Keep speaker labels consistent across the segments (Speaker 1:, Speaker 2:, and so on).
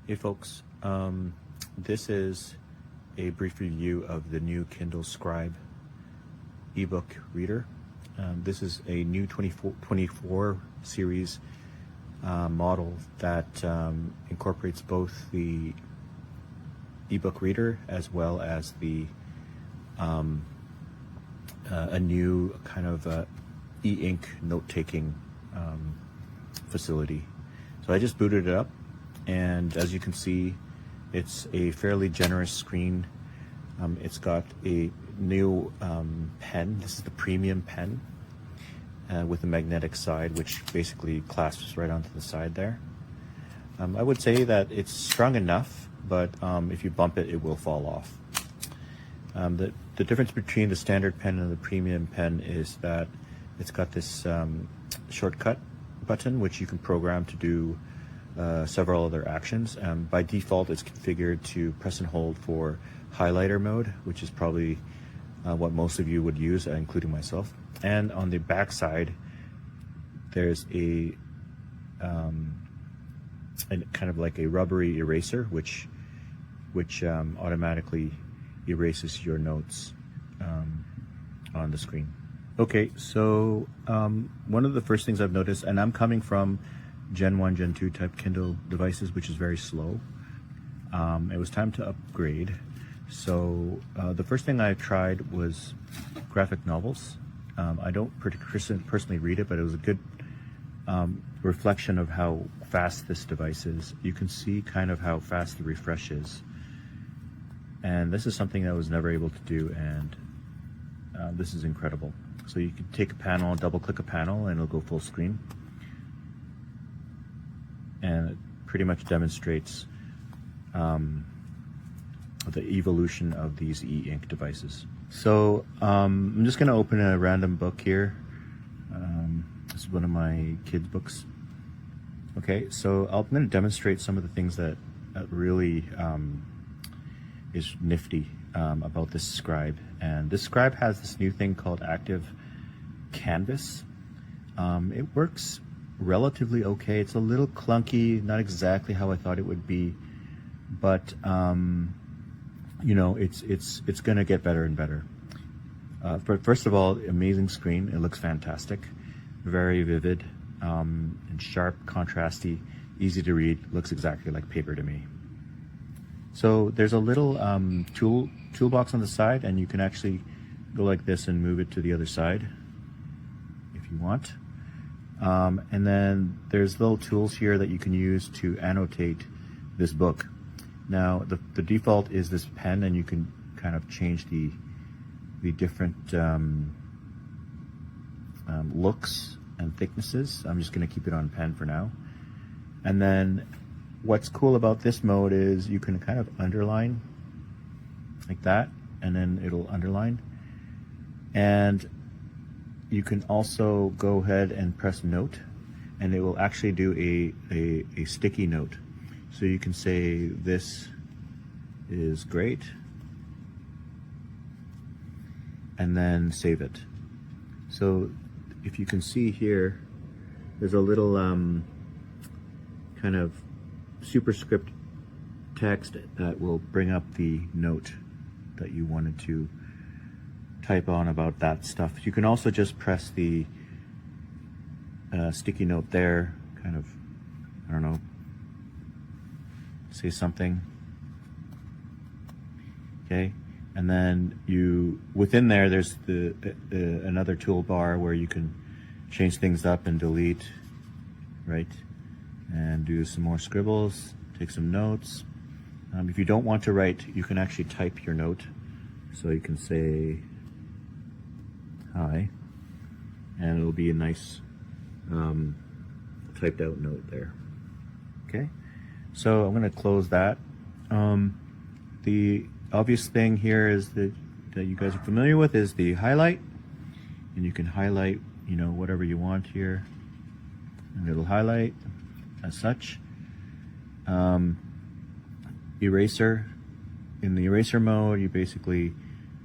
Speaker 1: Hey folks, this is a brief review of the new Kindle Scribe ebook reader. This is a new 24 series model that incorporates both the ebook reader as well as the a new kind of e-ink note-taking facility. So I just booted it up, and as you can see, it's a fairly generous screen. It's got a new pen. This is the premium pen with a magnetic side, which basically clasps right onto the side there. I would say that it's strong enough, but if you bump it, it will fall off. The difference between the standard pen and the premium pen is that it's got this shortcut button, which you can program to do several other actions. By default, it's configured to press and hold for highlighter mode, which is probably what most of you would use, including myself. And on the back side, there's a kind of like a rubbery eraser, which automatically erases your notes on the screen. Okay, so one of the first things I've noticed, and I'm coming from Gen 1, Gen 2 type Kindle devices, which is very slow. It was time to upgrade. So the first thing I tried was graphic novels. I don't personally read it, but it was a good reflection of how fast this device is. You can see kind of how fast the refresh is. And this is something I was never able to do, and this is incredible. So you can take a panel, double click a panel, and it'll go full screen. And it pretty much demonstrates the evolution of these e-ink devices. So I'm just going to open a random book here. This is one of my kids' books. Okay, so I'm going to demonstrate some of the things that really is nifty about this Scribe. And this Scribe has this new thing called Active Canvas. It works relatively okay. It's a little clunky, not exactly how I thought it would be, but you know, it's gonna get better and better. First of all, amazing screen. It looks fantastic, very vivid, and sharp, contrasty, easy to read. Looks exactly like paper to me. So there's a little toolbox on the side, and you can actually go like this and move it to the other side if you want. And then there's little tools here that you can use to annotate this book. Now the default is this pen, and you can kind of change the different looks and thicknesses. I'm just going to keep it on pen for now. And then what's cool about this mode is you can kind of underline like that, and then it'll underline. And you can also go ahead and press note, and it will actually do a sticky note. So you can say, this is great, and then save it. So if you can see here, there's a little kind of superscript text that will bring up the note that you wanted to type on about that stuff. You can also just press the sticky note there, kind of, I don't know, say something. Okay, and then within there's the another toolbar where you can change things up and delete, right? And do some more scribbles, take some notes. If you don't want to write, you can actually type your note. So you can say hi, and it'll be a nice typed out note there. Okay, so I'm going to close that. The obvious thing here is that you guys are familiar with is the highlight, and you can highlight, you know, whatever you want here, and it'll highlight as such. Eraser, in the eraser mode, you basically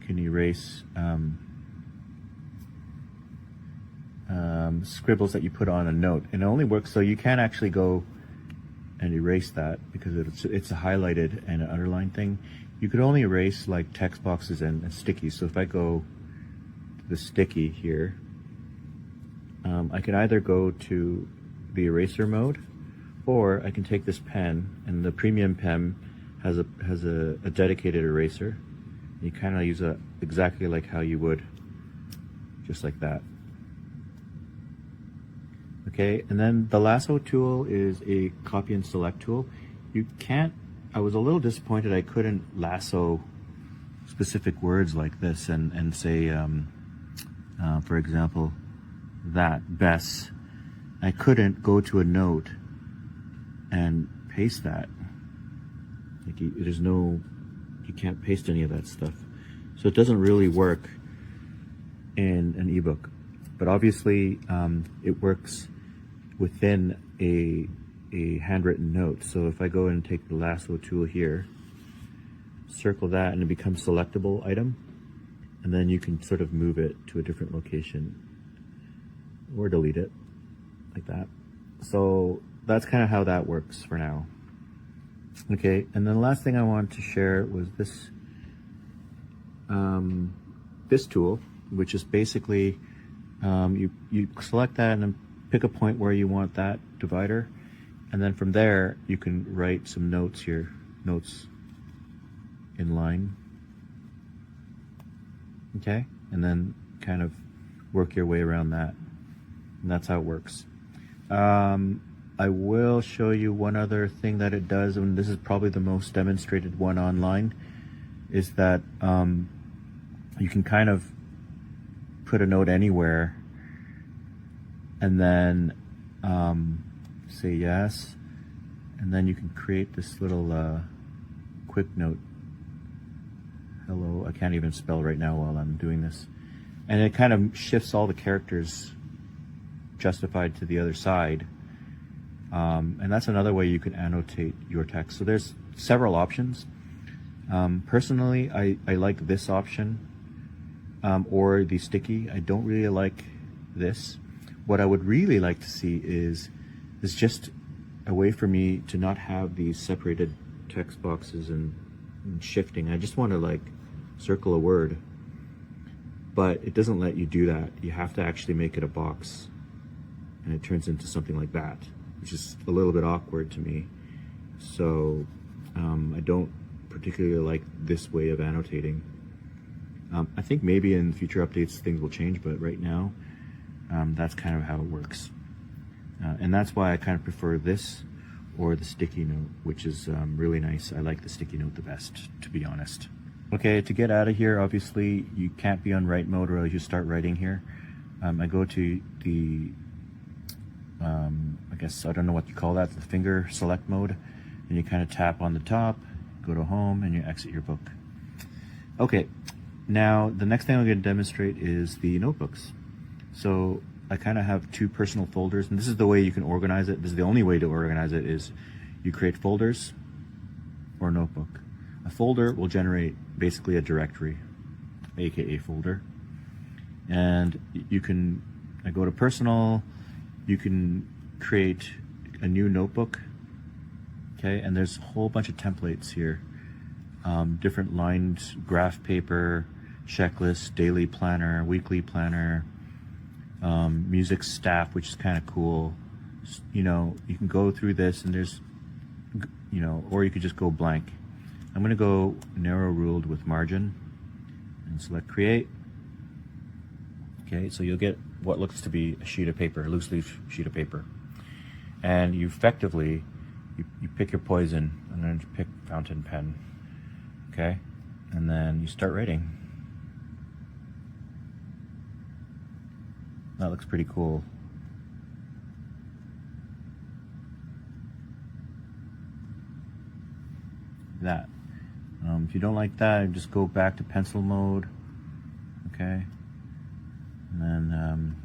Speaker 1: can erase scribbles that you put on a note, and it only works, so you can actually go and erase that because it's a highlighted and an underlined thing. You could only erase like text boxes and stickies. So if I go to the sticky here, I can either go to the eraser mode, or I can take this pen, and the premium pen has a dedicated eraser. You kind of use it exactly like how you would, just like that. Okay, and then the lasso tool is a copy and select tool. You can't, I was a little disappointed I couldn't lasso specific words like this and say, for example, that, Bess. I couldn't go to a note and paste that. Like there's no, you can't paste any of that stuff. So it doesn't really work in an ebook. But obviously it works within a handwritten note. So if I go and take the lasso tool here, circle that, and it becomes selectable item, and then you can sort of move it to a different location or delete it like that. So that's kind of how that works for now. Okay, and then the last thing I wanted to share was this this tool, which is basically you select that and then pick a point where you want that divider, and then from there you can write some notes here, notes in line. Okay, and then kind of work your way around that, and that's how it works. I will show you one other thing that it does, and this is probably the most demonstrated one online, is that you can kind of put a note anywhere and then say yes, and then you can create this little quick note. Hello, I can't even spell right now while I'm doing this. And it kind of shifts all the characters justified to the other side. And that's another way you can annotate your text. So there's several options. Personally, I like this option, or the sticky. I don't really like this. What I would really like to see is just a way for me to not have these separated text boxes and shifting. I just want to like circle a word, but it doesn't let you do that. You have to actually make it a box, and it turns into something like that, which is a little bit awkward to me. So I don't particularly like this way of annotating. I think maybe in future updates things will change, but right now that's kind of how it works. And that's why I kind of prefer this or the sticky note, which is really nice. I like the sticky note the best, to be honest. Okay, to get out of here, obviously you can't be on write mode or else you start writing here. I go to the I guess, I don't know what you call that, the finger select mode, and you kind of tap on the top, go to home, and you exit your book. Okay, now the next thing I'm going to demonstrate is the notebooks. So I kind of have two personal folders, and this is the way you can organize it. This is the only way to organize it, is you create folders or notebook. A folder will generate basically a directory, aka folder, and you can, I go to personal, you can create a new notebook, okay, and there's a whole bunch of templates here, different lined graph paper, checklist, daily planner, weekly planner, music staff, which is kind of cool. You know, you can go through this and there's, you know, or you could just go blank. I'm going to go narrow ruled with margin and select create. Okay, so you'll get what looks to be a sheet of paper, a loose leaf sheet of paper. And you effectively, you pick your poison, and then you pick fountain pen, okay? And then you start writing. That looks pretty cool. That. If you don't like that, just go back to pencil mode, okay? And then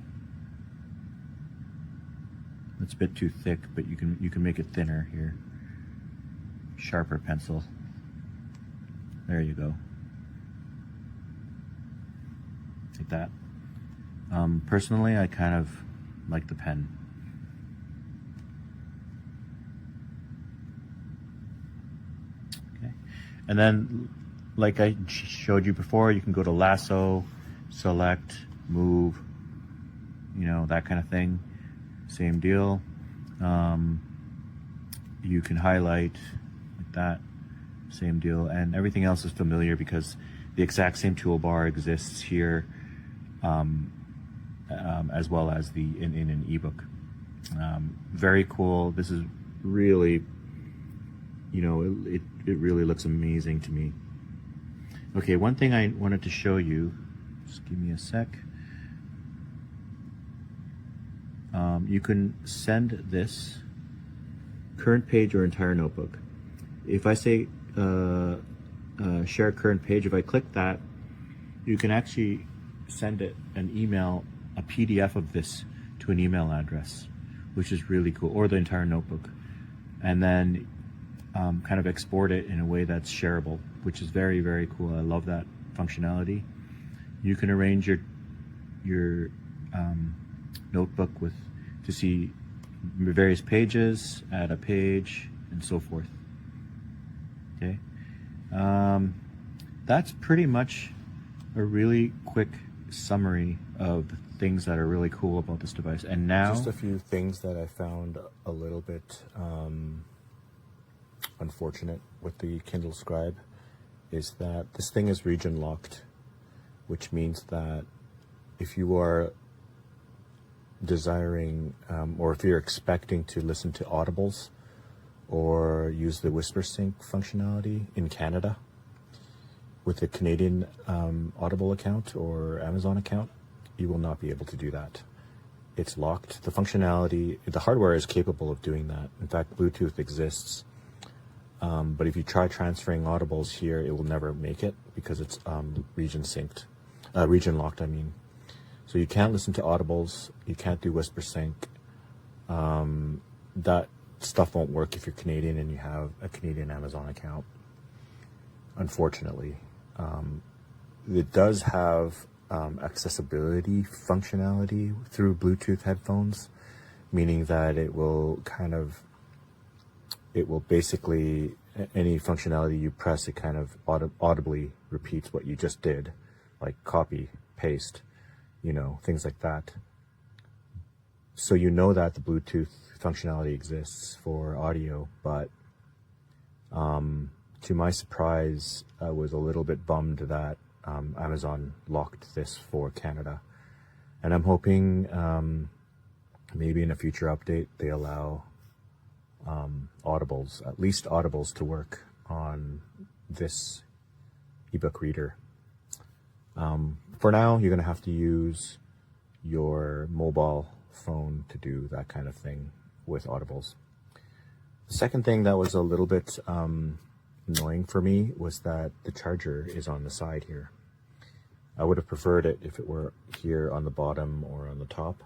Speaker 1: it's a bit too thick, but you can make it thinner here. Sharper pencil. There you go. Like that. Personally, I kind of like the pen. And then, like I showed you before, you can go to lasso, select, move, you know, that kind of thing. Same deal. You can highlight like that, same deal. And everything else is familiar because the exact same toolbar exists here, as well as in an ebook. Very cool. This is really, you know, it really looks amazing to me. Okay, one thing I wanted to show you, just give me a sec. You can send this current page or entire notebook. If I say share current page, if I click that, you can actually send it an email, a PDF of this to an email address, which is really cool, or the entire notebook, and then kind of export it in a way that's shareable, which is very, very cool. I love that functionality. You can arrange your notebook to see various pages, add a page, and so forth. Okay, that's pretty much a really quick summary of things that are really cool about this device. And now,
Speaker 2: just a few things that I found a little bit unfortunate with the Kindle Scribe is that this thing is region locked, which means that if you are desiring or if you're expecting to listen to audibles or use the Whisper Sync functionality in Canada with a Canadian Audible account or Amazon account, you will not be able to do that. It's locked. The functionality, the hardware is capable of doing that. In fact, Bluetooth exists. But if you try transferring audibles here, it will never make it because it's region locked, I mean. So you can't listen to audibles, you can't do Whisper Sync. That stuff won't work if you're Canadian and you have a Canadian Amazon account, unfortunately. It does have accessibility functionality through Bluetooth headphones, meaning that it will basically, any functionality you press, it kind of audibly repeats what you just did, like copy, paste, you know, things like that. So you know that the Bluetooth functionality exists for audio, but to my surprise, I was a little bit bummed that Amazon locked this for Canada. And I'm hoping maybe in a future update they allow audibles, at least audibles, to work on this ebook reader. For now, you're going to have to use your mobile phone to do that kind of thing with audibles. The second thing that was a little bit annoying for me was that the charger is on the side here. I would have preferred it if it were here on the bottom or on the top,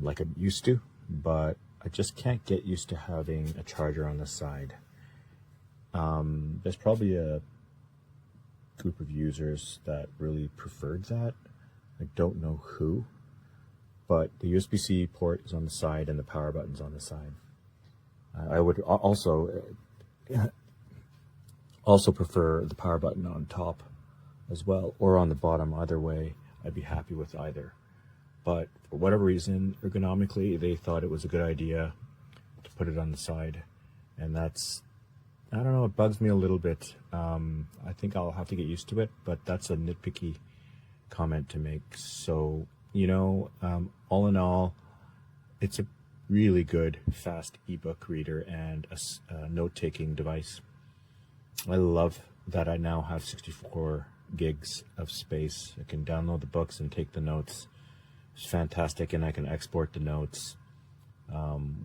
Speaker 2: like I'm used to, but I just can't get used to having a charger on the side. There's probably a group of users that really preferred that. I don't know who, but the USB-C port is on the side and the power button's on the side. I would also prefer the power button on top as well, or on the bottom. Either way, I'd be happy with either. But for whatever reason, ergonomically, they thought it was a good idea to put it on the side. And that's, I don't know, it bugs me a little bit. I think I'll have to get used to it, but that's a nitpicky comment to make. So, you know, all in all, it's a really good, fast ebook reader and a note-taking device. I love that I now have 64 gigs of space. I can download the books and take the notes. It's fantastic, and I can export the notes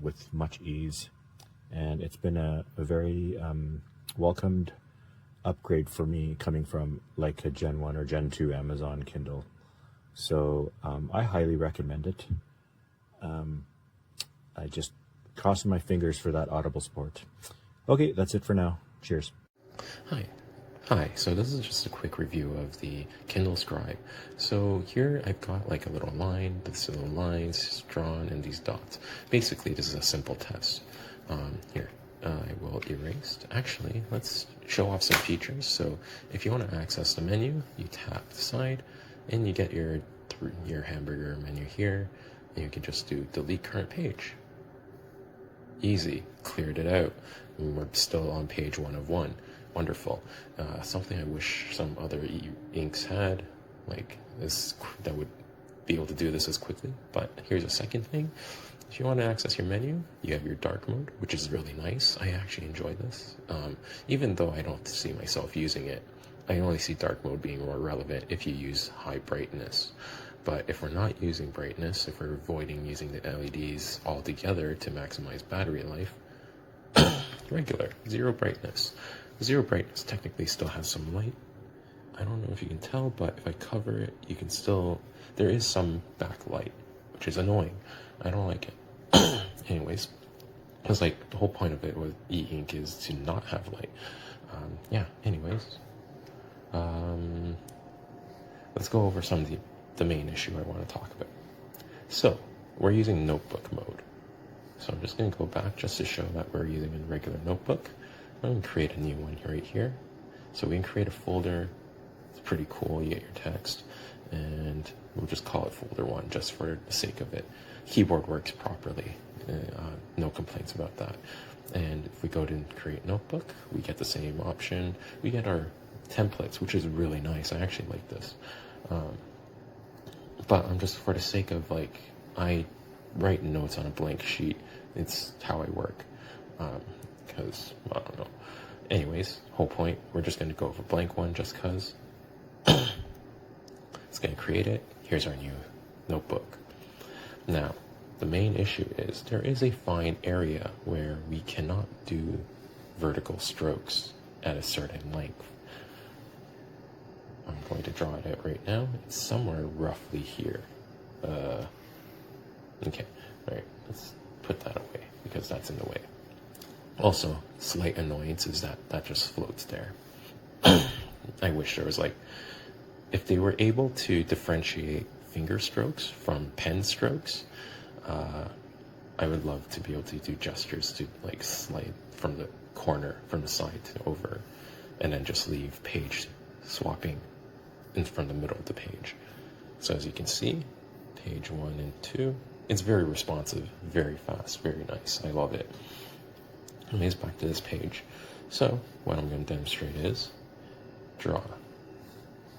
Speaker 2: with much ease. And it's been a very welcomed upgrade for me, coming from like a Gen 1 or Gen 2 Amazon Kindle. So I highly recommend it. I just crossing my fingers for that Audible support. Okay, that's it for now. Cheers.
Speaker 3: Hi, so this is just a quick review of the Kindle Scribe. So here I've got like a little line, this little lines drawn and these dots. Basically, this is a simple test. Here, I will erase. Actually, let's show off some features. So if you want to access the menu, you tap the side and you get your hamburger menu here, and you can just do delete current page. Easy, cleared it out. We're still on page 1 of 1. Wonderful. Something I wish some other inks had, like this, that would be able to do this as quickly. But here's a second thing. If you want to access your menu, you have your dark mode, which is really nice. I actually enjoy this. Even though I don't see myself using it, I only see dark mode being more relevant if you use high brightness. But if we're not using brightness, if we're avoiding using the LEDs altogether to maximize battery life, regular, zero brightness. Zero brightness technically still has some light. I don't know if you can tell, but if I cover it, you can still, there is some backlight, which is annoying. I don't like it. Anyways, because like the whole point of it with e-ink is to not have light. Yeah, anyways. Let's go over some of the main issue I want to talk about. So, we're using notebook mode. So I'm just going to go back just to show that we're using a regular notebook. I'm going to create a new one right here. So we can create a folder. It's pretty cool. You get your text. And we'll just call it folder 1 just for the sake of it. Keyboard works properly. No complaints about that. And if we go to create notebook, we get the same option. We get our templates, which is really nice. I actually like this. But I'm just, for the sake of like, I write notes on a blank sheet. It's how I work. Because, I don't know. Anyways, whole point, we're just going to go over blank one just because. It's going to create it. Here's our new notebook. Now, the main issue is there is a fine area where we cannot do vertical strokes at a certain length. I'm going to draw it out right now. It's somewhere roughly here. Okay, all right, let's put that away because that's in the way. Also, slight annoyance is that just floats there. I wish there was like, if they were able to differentiate finger strokes from pen strokes, I would love to be able to do gestures to like slide from the corner, from the side to over, and then just leave page swapping from the middle of the page. So as you can see, page 1 and 2, it's very responsive, very fast, very nice. I love it. Anyways, back to this page. So what I'm going to demonstrate is draw.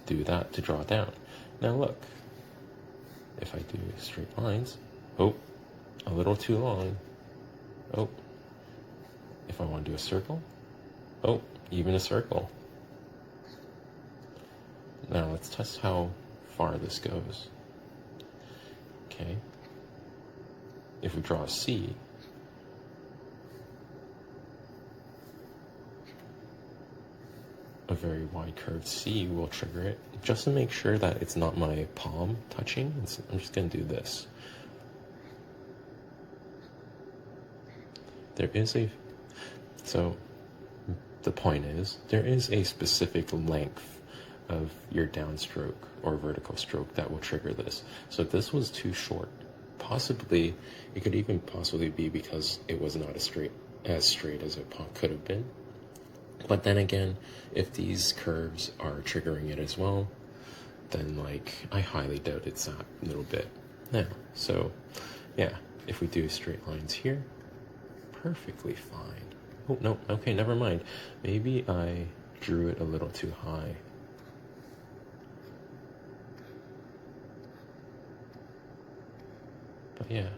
Speaker 3: Do that to draw down. Now look, if I do straight lines, oh, a little too long. Oh, if I want to do a circle, oh, even a circle. Now let's test how far this goes. Okay. If we draw a C, a very wide curved C will trigger it. Just to make sure that it's not my palm touching, I'm just going to do this. So the point is, there is a specific length of your downstroke or vertical stroke that will trigger this. So if this was too short, possibly, it could even possibly be because it was not as straight as it could have been. But then again, if these curves are triggering it as well, then like, I highly doubt it's that little bit. Now, so yeah, if we do straight lines here, perfectly fine. Oh, no, okay, never mind. Maybe I drew it a little too high. But yeah.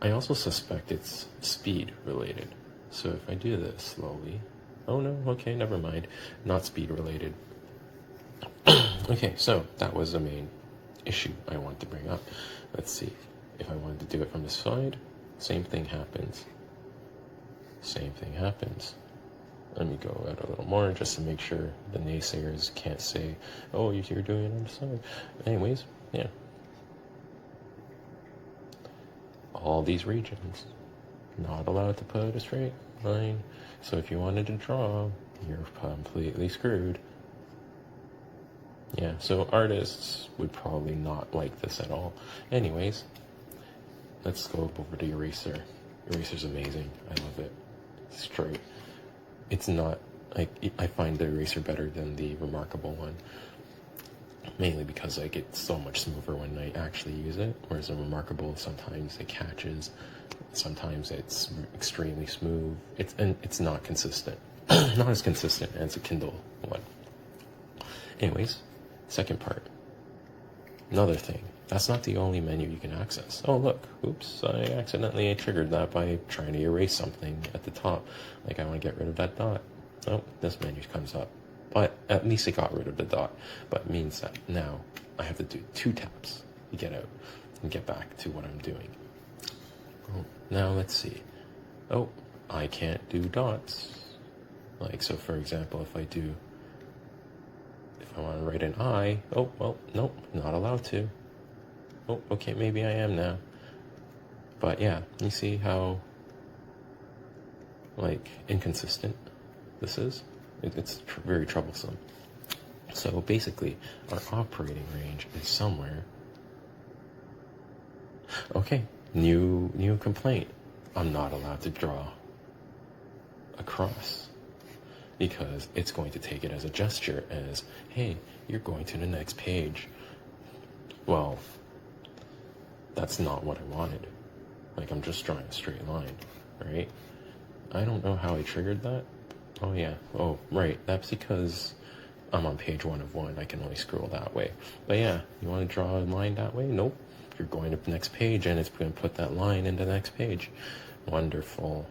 Speaker 3: I also suspect it's speed related. So if I do this slowly, oh no, okay, never mind. Not speed related. Okay, so that was the main issue I wanted to bring up. Let's see. If I wanted to do it from the side, same thing happens. Same thing happens. Let me go out a little more just to make sure the naysayers can't say, oh, you're doing it on the side. Anyways, yeah. All these regions, not allowed to put a straight line. So if you wanted to draw, you're completely screwed. Yeah, so artists would probably not like this at all. Anyways, let's go over to eraser. eraser's amazing. I love it. Straight. It's not, like, I find the eraser better than the Remarkable one. Mainly because like it's so much smoother when I actually use it, whereas the Remarkable sometimes it catches, sometimes it's extremely smooth. It's not consistent, not as consistent as a Kindle one. Anyways, second part. Another thing, that's not the only menu you can access. Oh look, oops, I accidentally triggered that by trying to erase something at the top. Like I want to get rid of that dot. Oh, this menu comes up. But at least it got rid of the dot. But it means that now I have to do 2 taps to get out and get back to what I'm doing. Oh, now let's see. Oh, I can't do dots. Like, so for example, if I want to write an I, oh, well, nope, not allowed to. Oh, okay, maybe I am now. But yeah, you see how, like, inconsistent this is? It's very troublesome. So basically, our operating range is somewhere. Okay, new complaint. I'm not allowed to draw across because it's going to take it as a gesture as, hey, you're going to the next page. Well, that's not what I wanted. Like, I'm just drawing a straight line, right? I don't know how I triggered that. Oh yeah, oh right, that's because I'm on page 1 of 1, I can only scroll that way. But yeah, you want to draw a line that way? Nope, you're going to the next page and it's going to put that line into the next page. Wonderful.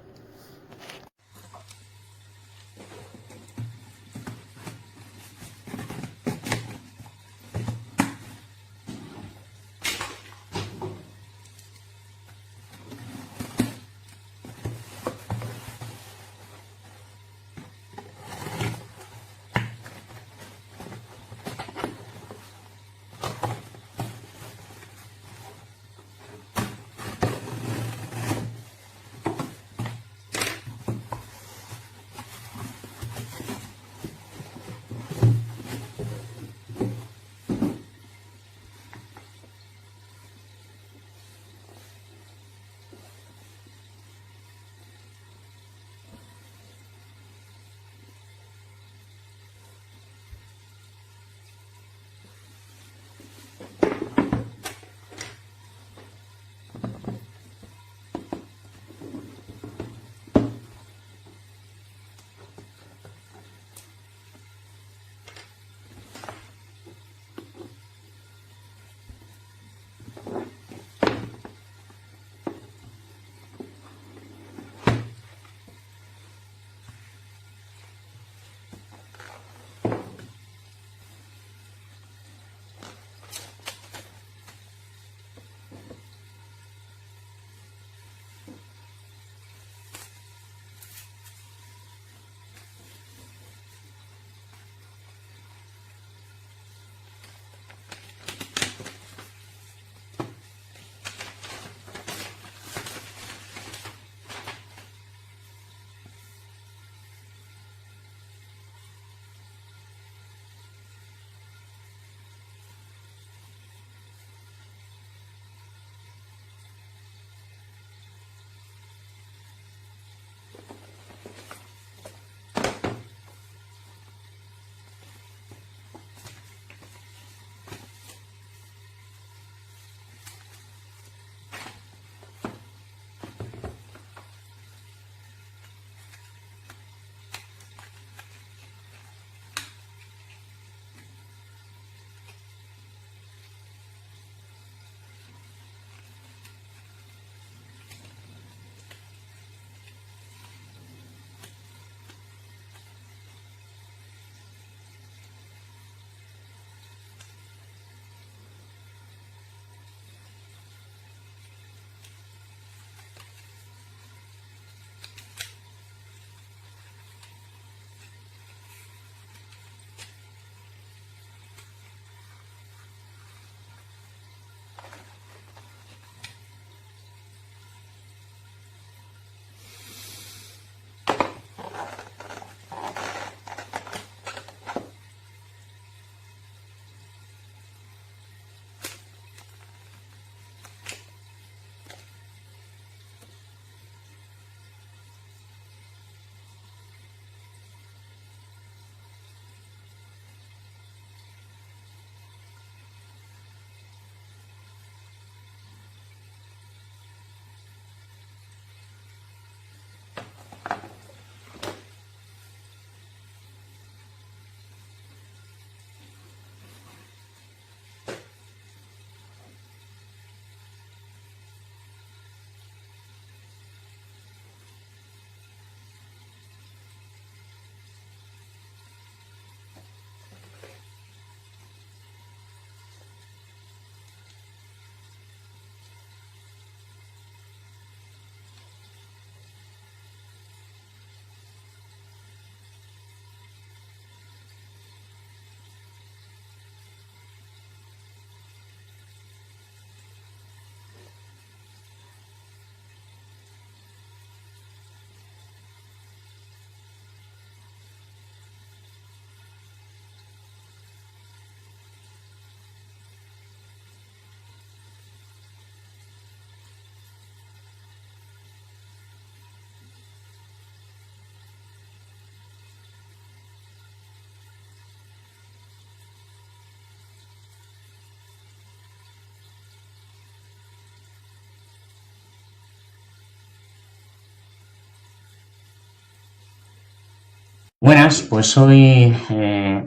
Speaker 4: Buenas, pues soy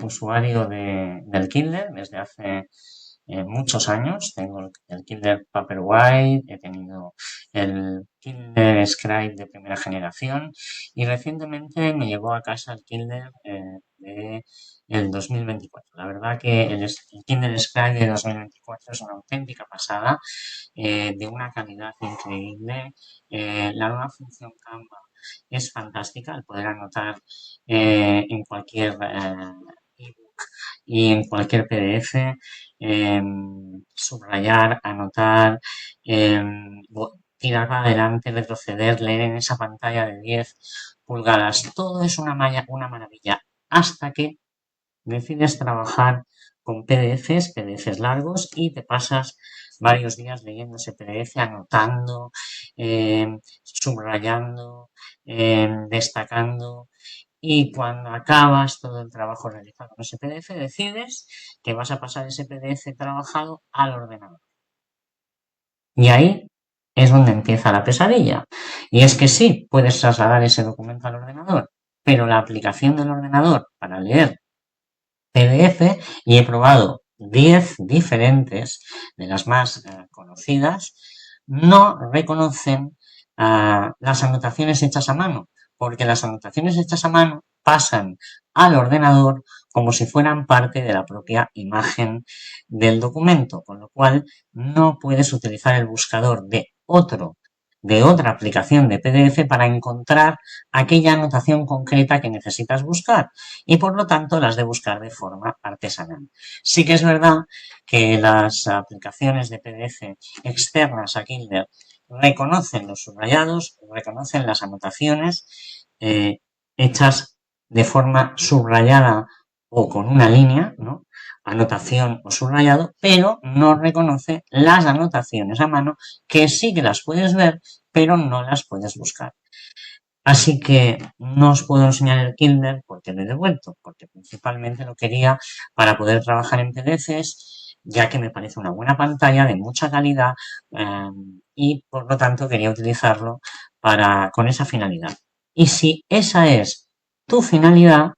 Speaker 4: usuario del Kindle desde hace muchos años. Tengo el Kindle Paperwhite, he tenido el Kindle Scribe de primera generación y recientemente me llegó a casa el Kindle de el 2024. La verdad que el Kindle Scribe de 2024 es una auténtica pasada, de una calidad increíble. La nueva función Canva es fantástica, el poder anotar en cualquier ebook y en cualquier PDF, subrayar, anotar, tirar para adelante, retroceder, leer en esa pantalla de 10 pulgadas. Todo es una maravilla hasta que decides trabajar con PDFs largos y te pasas varios días leyendo ese PDF, anotando, subrayando, destacando. Y cuando acabas todo el trabajo realizado con ese PDF, decides que vas a pasar ese PDF trabajado al ordenador. Y ahí es donde empieza la pesadilla. Y es que sí, puedes trasladar ese documento al ordenador, pero la aplicación del ordenador para leer PDF, y he probado 10 diferentes de las más conocidas, no reconocen las anotaciones hechas a mano, porque las anotaciones hechas a mano pasan al ordenador como si fueran parte de la propia imagen del documento, con lo cual no puedes utilizar el buscador de otra aplicación de PDF para encontrar aquella anotación concreta que necesitas buscar y por lo tanto las de buscar de forma artesanal. Sí que es verdad que las aplicaciones de PDF externas a Kindle reconocen los subrayados, reconocen las anotaciones hechas de forma subrayada o con una línea, ¿no? Anotación o subrayado, pero no reconoce las anotaciones a mano, que sí que las puedes ver, pero no las puedes buscar. Así que no os puedo enseñar el Kindle porque lo he devuelto, porque principalmente lo quería para poder trabajar en PDFs, ya que me parece una buena pantalla de mucha calidad y por lo tanto quería utilizarlo con esa finalidad. Y si esa es tu finalidad,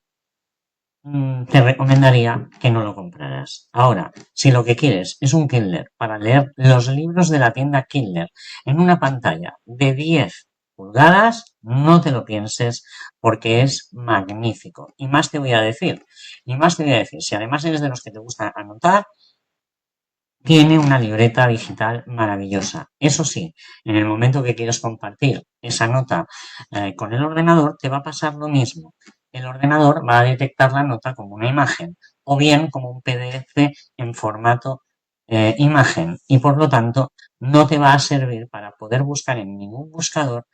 Speaker 4: te recomendaría que no lo compraras. Ahora, si lo que quieres es un Kindle para leer los libros de la tienda Kindle en una pantalla de 10 pulgadas, no te lo pienses porque es magnífico. Y más te voy a decir, si además eres de los que te gusta anotar, tiene una libreta digital maravillosa. Eso sí, en el momento que quieres compartir esa nota con el ordenador, te va a pasar lo mismo. El ordenador va a detectar la nota como una imagen o bien como un PDF en formato imagen y por lo tanto no te va a servir para poder buscar en ningún buscador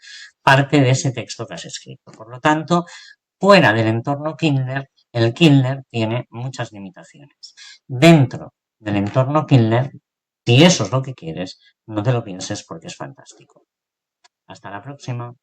Speaker 4: parte de ese texto que has escrito. Por lo tanto, fuera del entorno Kindle, el Kindle tiene muchas limitaciones. Dentro del entorno Kindle, si eso es lo que quieres, no te lo pienses porque es fantástico. Hasta la próxima.